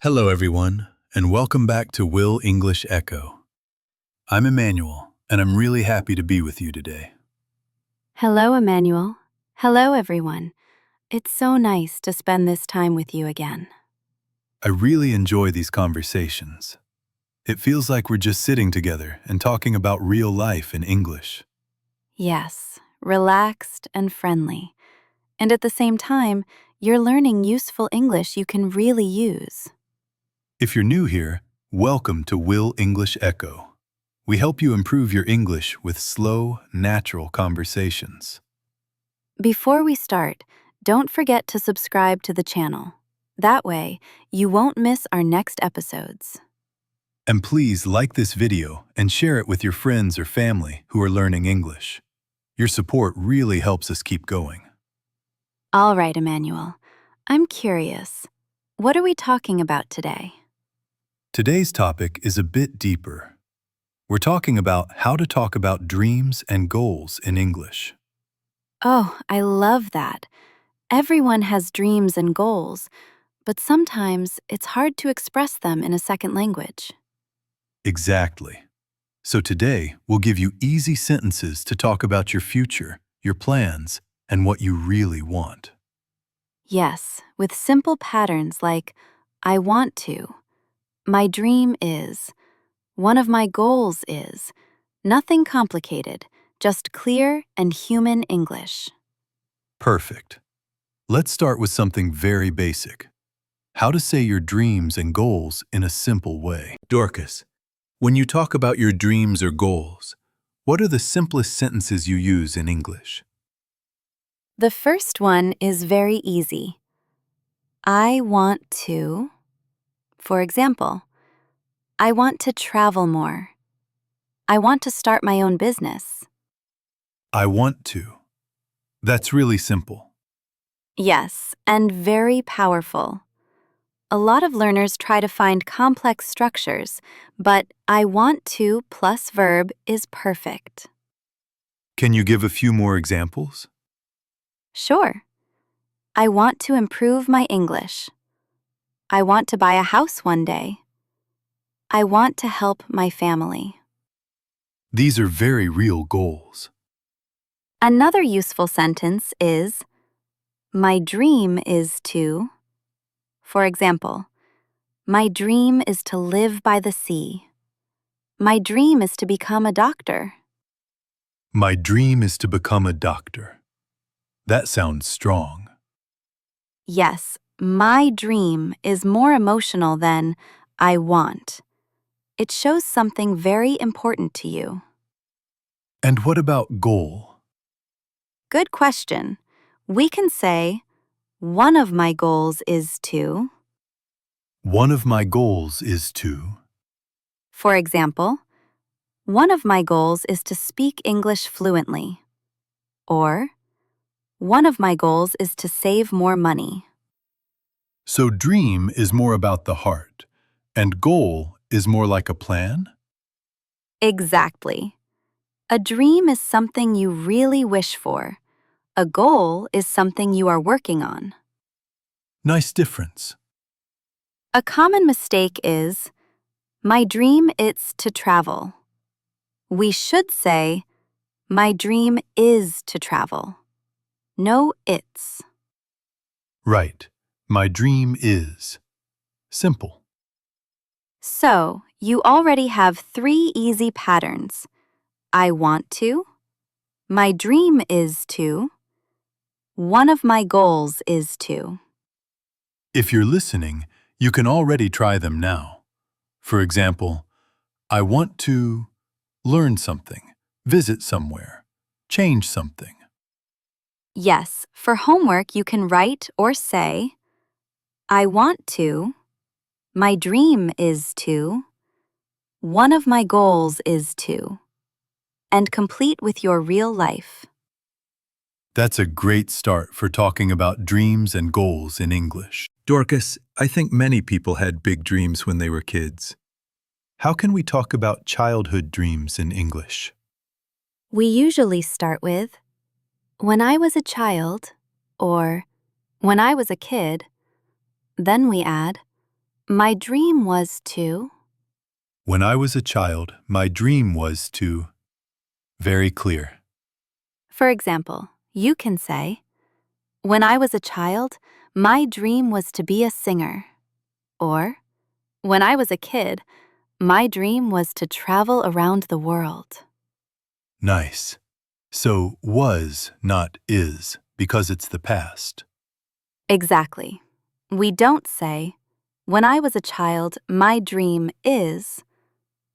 Hello, everyone, and welcome back to Will English Echo. I'm Emmanuel, and I'm really happy to be with you today. Hello, Emmanuel. Hello, everyone. It's so nice to spend this time with you again. I really enjoy these conversations. It feels like we're just sitting together and talking about real life in English. Yes, relaxed and friendly. And at the same time, you're learning useful English you can really use. If you're new here, welcome to Will English Echo. We help you improve your English with slow, natural conversations. Before we start, don't forget to subscribe to the channel. That way, you won't miss our next episodes. And please like this video and share it with your friends or family who are learning English. Your support really helps us keep going. All right, Emmanuel. I'm curious. What are we talking about today? Today's topic is a bit deeper. We're talking about how to talk about dreams and goals in English. Oh, I love that. Everyone has dreams and goals, but sometimes it's hard to express them in a second language. Exactly. So today, we'll give you easy sentences to talk about your future, your plans, and what you really want. Yes, with simple patterns like, I want to, my dream is, one of my goals is, nothing complicated, just clear and human English. Perfect. Let's start with something very basic. How to say your dreams and goals in a simple way. Dorcas, when you talk about your dreams or goals, what are the simplest sentences you use in English? The first one is very easy. I want to, for example, I want to travel more. I want to start my own business. I want to. That's really simple. Yes, and very powerful. A lot of learners try to find complex structures, but I want to plus verb is perfect. Can you give a few more examples? Sure. I want to improve my English. I want to buy a house one day. I want to help my family. These are very real goals. Another useful sentence is, my dream is to, for example, my dream is to live by the sea. My dream is to become a doctor. My dream is to become a doctor. That sounds strong. Yes, my dream is more emotional than I want. It shows something very important to you. And what about goal? Good question. We can say, one of my goals is to, One of my goals is to. for example, one of my goals is to speak English fluently. Or, one of my goals is to save more money. So dream is more about the heart, and goal is more like a plan? Exactly. A dream is something you really wish for. A goal is something you are working on. Nice difference. A common mistake is, my dream is to travel. We should say, my dream is to travel. No it's. Right. My dream is. Simple. So, you already have 3 easy patterns. I want to, my dream is to, one of my goals is to. If you're listening, you can already try them now. For example, I want to learn something, visit somewhere, change something. Yes, for homework you can write or say, I want to, my dream is to, one of my goals is to, and complete with your real life. That's a great start for talking about dreams and goals in English. Dorcas, I think many people had big dreams when they were kids. How can we talk about childhood dreams in English? We usually start with, when I was a child, or when I was a kid. Then we add, My dream was to. When I was a child, my dream was to. Very clear. For example, you can say, when I was a child, my dream was to be a singer. Or, when I was a kid, my dream was to travel around the world. Nice. So was, not is, because it's the past. Exactly. We don't say, when I was a child, my dream is.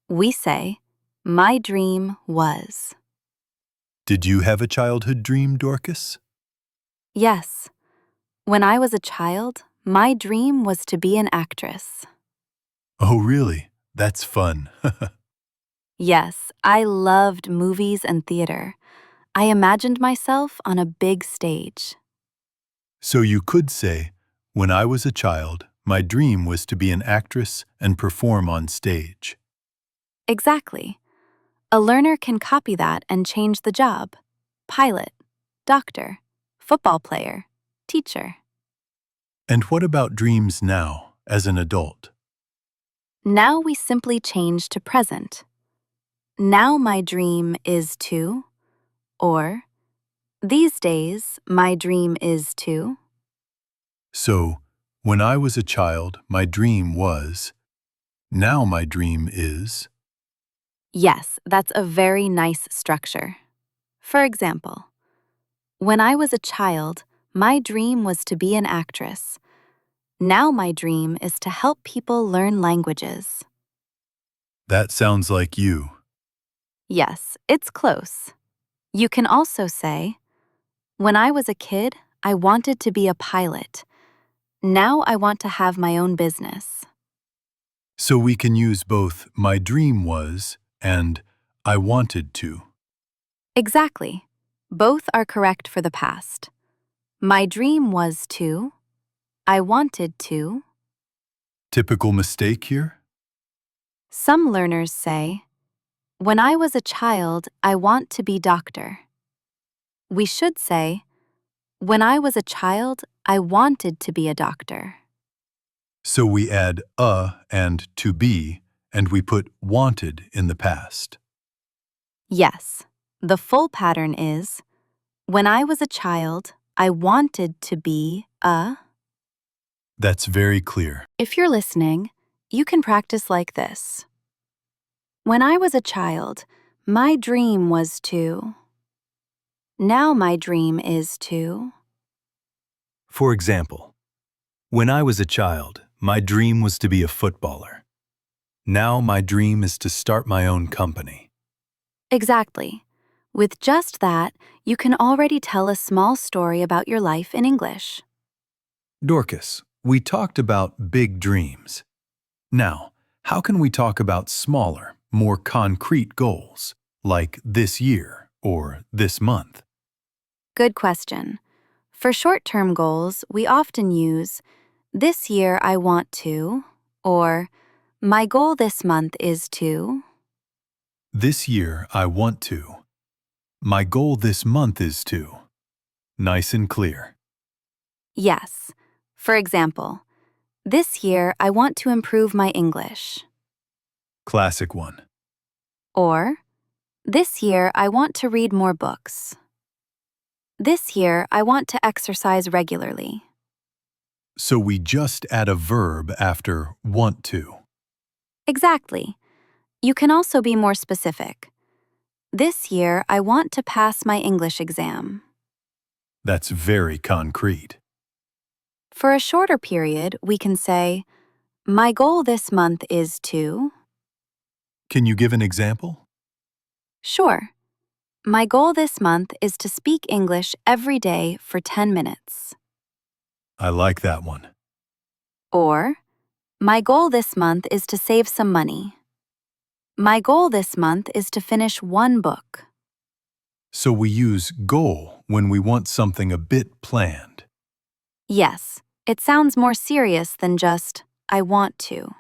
We say, my dream was. Did you have a childhood dream, Dorcas? Yes. When I was a child, my dream was to be an actress. Oh, really? That's fun. Yes, I loved movies and theater. I imagined myself on a big stage. So you could say, when I was a child, my dream was to be an actress and perform on stage. Exactly. A learner can copy that and change the job. Pilot, doctor, football player, teacher. And what about dreams now, as an adult? Now we simply change to present. Now my dream is to, or these days my dream is to. So, when I was a child, my dream was. Now my dream is. Yes, that's a very nice structure. For example, when I was a child, my dream was to be an actress. Now my dream is to help people learn languages. That sounds like you. Yes, it's close. You can also say, when I was a kid, I wanted to be a pilot. Now I want to have my own business. So we can use both my dream was and I wanted to. Exactly. Both are correct for the past. My dream was to. I wanted to. Typical mistake here? Some learners say, when I was a child, I want to be doctor. We should say, when I was a child, I wanted to be a doctor. So we add a and to be, and we put wanted in the past. Yes, the full pattern is, when I was a child, I wanted to be a. That's very clear. If you're listening, you can practice like this. When I was a child, my dream was to. Now my dream is to. For example, when I was a child, my dream was to be a footballer. Now my dream is to start my own company. Exactly. With just that, you can already tell a small story about your life in English. Dorcas, we talked about big dreams. Now, how can we talk about smaller, more concrete goals, like this year or this month? Good question. For short-term goals, we often use, this year I want to, or my goal this month is to. This year I want to. My goal this month is to. Nice and clear. Yes. For example, this year I want to improve my English. Classic one. Or, this year I want to read more books. This year I want to exercise regularly. So we just add a verb after want to. Exactly. You can also be more specific. This year I want to pass my English exam. That's very concrete. For a shorter period, we can say, my goal this month is to. Can you give an example? Sure. My goal this month is to speak English every day for 10 minutes. I like that one. Or, my goal this month is to save some money. My goal this month is to finish one book. So we use goal when we want something a bit planned. Yes, it sounds more serious than just, I want to.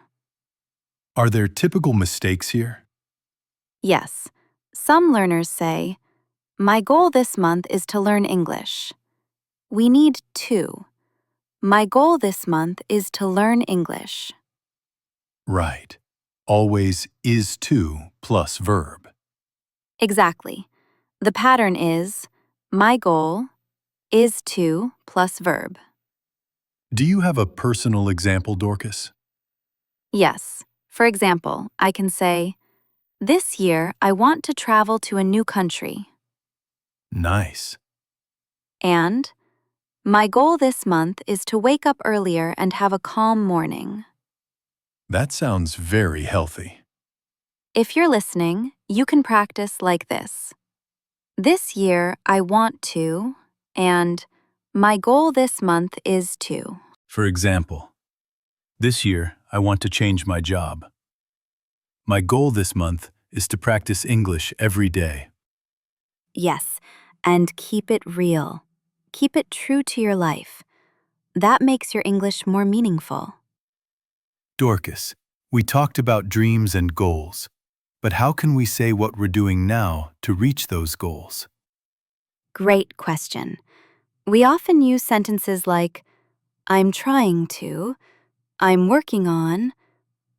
Are there typical mistakes here? Yes, some learners say, my goal this month is to learn English. We need to. My goal this month is to learn English. Right. Always is to plus verb. Exactly. The pattern is my goal is to plus verb. Do you have a personal example, Dorcas? Yes. For example, I can say, this year I want to travel to a new country. Nice. And my goal this month is to wake up earlier and have a calm morning. That sounds very healthy. If you're listening, you can practice like this. This year I want to, and my goal this month is to. For example, this year I want to change my job. My goal this month is to practice English every day. Yes, and keep it real. Keep it true to your life. That makes your English more meaningful. Dorcas, we talked about dreams and goals, but how can we say what we're doing now to reach those goals? Great question. We often use sentences like, I'm trying to, I'm working on,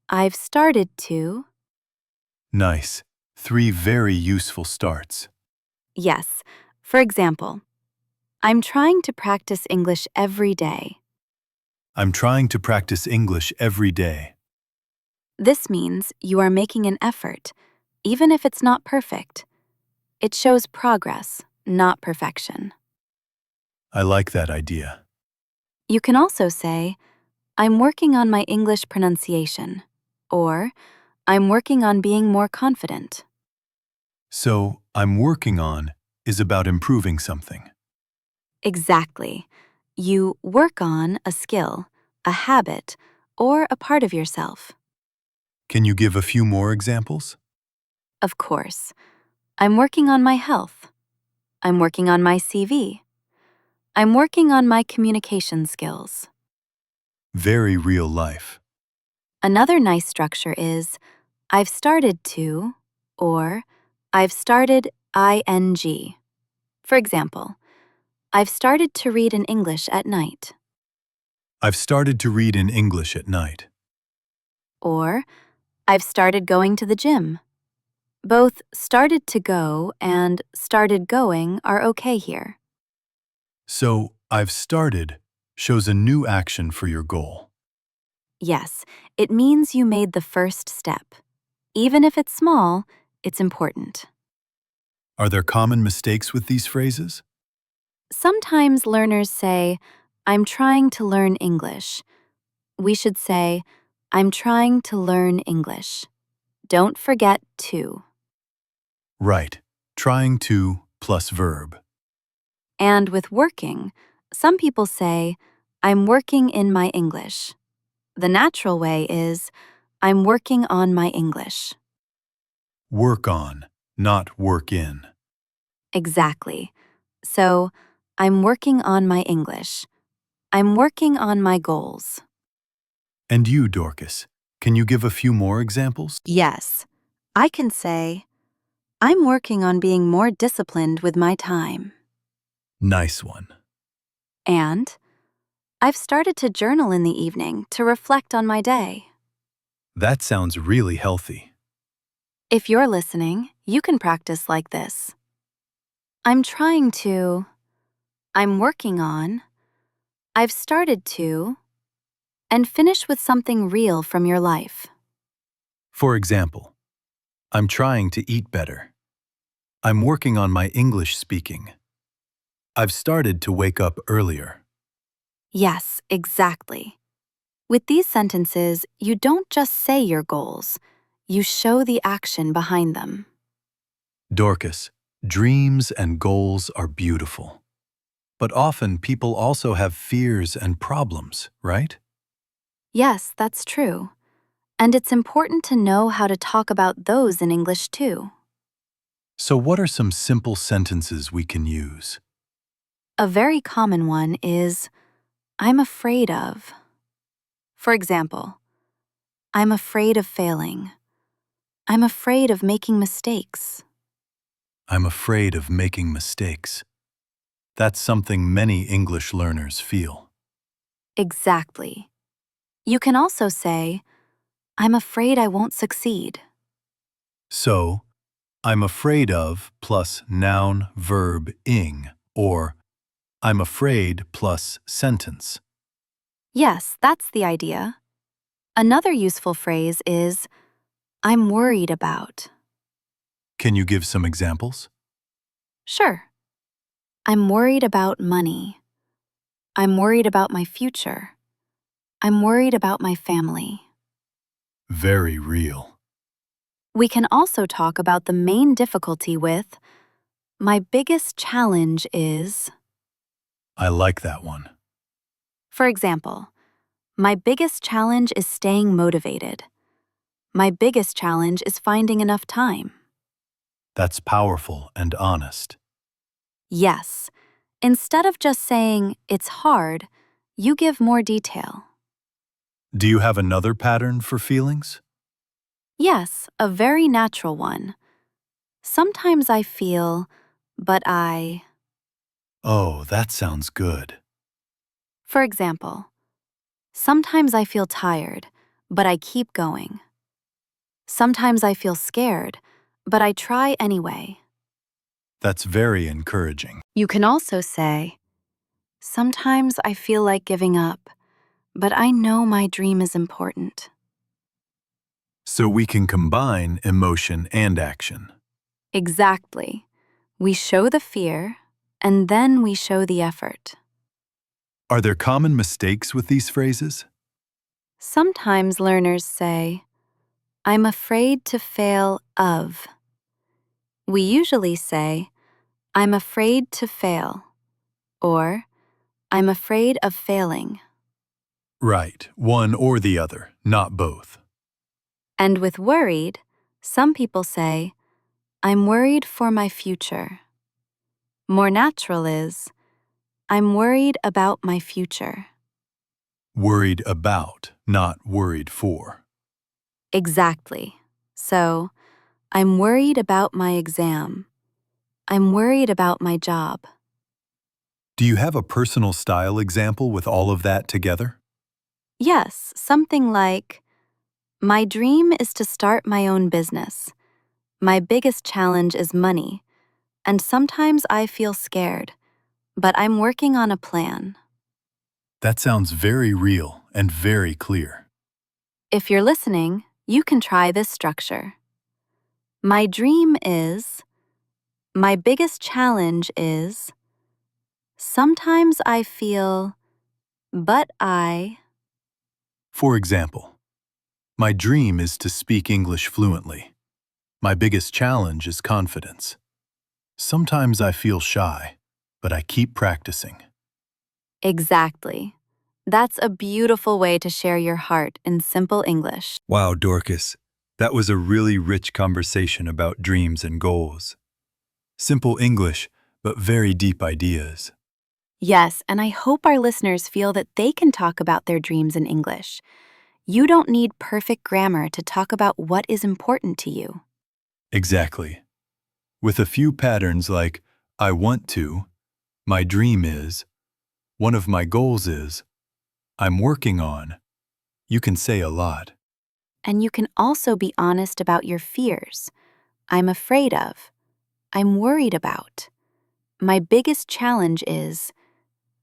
I've started to. Nice. 3 very useful starts. Yes. For example, I'm trying to practice English every day. I'm trying to practice English every day. This means you are making an effort, even if it's not perfect. It shows progress, not perfection. I like that idea. You can also say, I'm working on my English pronunciation, or I'm working on being more confident. So, I'm working on is about improving something. Exactly. You work on a skill, a habit, or a part of yourself. Can you give a few more examples? Of course. I'm working on my health. I'm working on my CV. I'm working on my communication skills. Very real life. Another nice structure is I've started to, or I've started ing. For example, I've started to read in English at night. I've started to read in English at night. Or I've started going to the gym. Both started to go and started going are okay here. So, I've started shows a new action for your goal. Yes, it means you made the first step. Even if it's small, it's important. Are there common mistakes with these phrases? Sometimes learners say, I'm trying to learn English. We should say, I'm trying to learn English. Don't forget to. Right. Trying to plus verb. And with working, some people say, I'm working in my English. The natural way is, I'm working on my English. Work on, not work in. Exactly. So, I'm working on my English. I'm working on my goals. And you, Dorcas, can you give a few more examples? Yes, I can say, I'm working on being more disciplined with my time. Nice one. And I've started to journal in the evening to reflect on my day. That sounds really healthy. If you're listening, you can practice like this. I'm trying to, I'm working on, I've started to, and finish with something real from your life. For example, I'm trying to eat better. I'm working on my English speaking. I've started to wake up earlier. Yes, exactly. With these sentences, you don't just say your goals, you show the action behind them. Dorcas, dreams and goals are beautiful. But often people also have fears and problems, right? Yes, that's true. And it's important to know how to talk about those in English too. So what are some simple sentences we can use? A very common one is, I'm afraid of. For example, I'm afraid of failing. I'm afraid of making mistakes. I'm afraid of making mistakes. That's something many English learners feel. Exactly. You can also say, I'm afraid I won't succeed. So, I'm afraid of plus noun verb ing, or I'm afraid plus sentence. Yes, that's the idea. Another useful phrase is, I'm worried about. Can you give some examples? Sure. I'm worried about money. I'm worried about my future. I'm worried about my family. Very real. We can also talk about the main difficulty with, my biggest challenge is, I like that one. for example, my biggest challenge is staying motivated. My biggest challenge is finding enough time. That's powerful and honest. Yes, instead of just saying, it's hard, you give more detail. Do you have another pattern for feelings? Yes, a very natural one. Sometimes I feel, but I. Oh, that sounds good. For example, sometimes I feel tired, but I keep going. Sometimes I feel scared, but I try anyway. That's very encouraging. You can also say, sometimes I feel like giving up, but I know my dream is important. So we can combine emotion and action. Exactly. We show the fear, and then we show the effort. Are there common mistakes with these phrases? Sometimes learners say, I'm afraid to fail of. We usually say, I'm afraid to fail, or I'm afraid of failing. Right, one or the other, not both. And with worried, some people say, I'm worried for my future. More natural is, I'm worried about my future. Worried about, not worried for. Exactly. So, I'm worried about my exam. I'm worried about my job. Do you have a personal style example with all of that together? Yes, something like, my dream is to start my own business. My biggest challenge is money, and sometimes I feel scared, but I'm working on a plan. That sounds very real and very clear. If you're listening, you can try this structure. My dream is, my biggest challenge is, sometimes I feel, but I. For example, my dream is to speak English fluently. My biggest challenge is confidence. Sometimes I feel shy, but I keep practicing. Exactly. That's a beautiful way to share your heart in simple English. Wow, Dorcas, that was a really rich conversation about dreams and goals. Simple English, but very deep ideas. Yes, and I hope our listeners feel that they can talk about their dreams in English. You don't need perfect grammar to talk about what is important to you. Exactly. With a few patterns like, I want to, my dream is, one of my goals is, I'm working on, you can say a lot. And you can also be honest about your fears. I'm afraid of. I'm worried about. My biggest challenge is.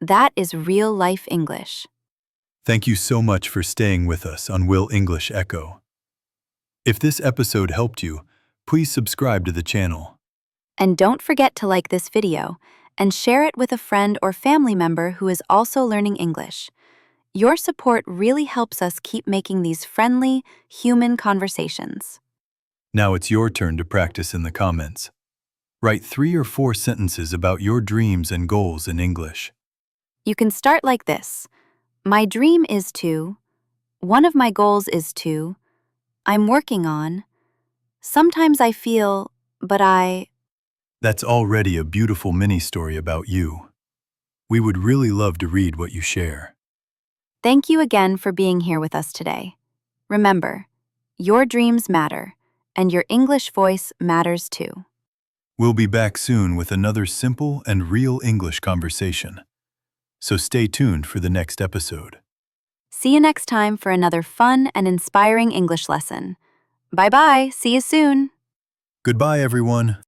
That is real life English. Thank you so much for staying with us on Will English Echo. If this episode helped you, please subscribe to the channel. And don't forget to like this video and share it with a friend or family member who is also learning English. Your support really helps us keep making these friendly, human conversations. Now it's your turn to practice in the comments. Write 3 or 4 sentences about your dreams and goals in English. You can start like this. My dream is to. One of my goals is to. I'm working on. Sometimes I feel, but I. That's already a beautiful mini-story about you. We would really love to read what you share. Thank you again for being here with us today. Remember, your dreams matter, and your English voice matters too. We'll be back soon with another simple and real English conversation. So stay tuned for the next episode. See you next time for another fun and inspiring English lesson. Bye-bye. See you soon. Goodbye, everyone.